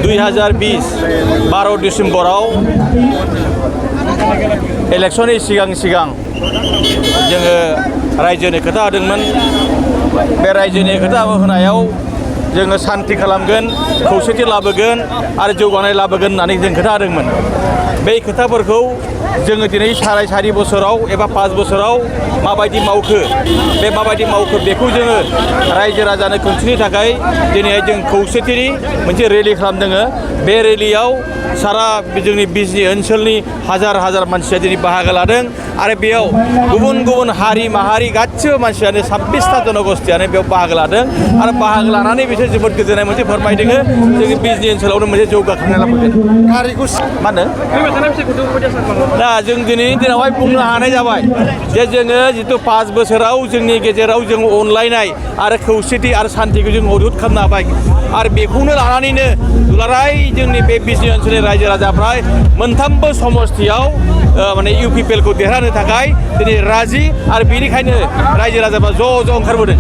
2020 12 डिसेम्बराव इलेक्शननि सिगां जोङो रायजोनि खोथा होदोंमोन। बे रायजोनि खोथा होनायाव जोङो सान्ति खालामगोन, खौसेथि लाबोगोन आरो जौगानाय लाबोगोन होननानै जों खोथा होदोंमोन। बे खोथाफोरखौ जोङो दिनै साराय बोसोराव एबा 5 बोसोराव माबायदि मावखो, बे माबायदि मावखो बेखौ जोङो रायजो राजानो खोन्थिनो थाखाय दिनैहाय जों खौसेथिनि मोनसे रेलि खालामदों। बे रेलियाव सारा जोंनि बिजनि ओनसोलनि हाजार मानसिया दिनै बाहागो लादों आरो बेयाव गुबुन हारि माहारि गासिबो मानसियानो 26टा जनगोष्ठीयानो बेयाव बाहागो लादों आरो बाहागो लानानै बिसोर जोबोद गोजोननाय मोनसे फोरमायदों। जोंनि बिजनि ओनसोलावनो मोनसे जौगाखांनाय लाबोगोन। मा होनो दा जों दिनैनि दिनावहाय बुंनो हानाय जाबाय जे जोङो जितु 5 बोसोराव जोंनि गेजेराव जों अनलायनाय आरो खौसेथि आरो सान्तिखौ जों मदद खालामनो हाबाय आरो बेखौनो लानानैनो दुलाराय जोंनि बे बिजनि ओनसोलनि रायजो राजाफ्रा मोनथामबो समस्थियाव माने UPPL खौ देरहानो थाखाय दिनै राजि आरो बेनिखायनो रायजो राजाफ्रा ज' ओंखारबोदों।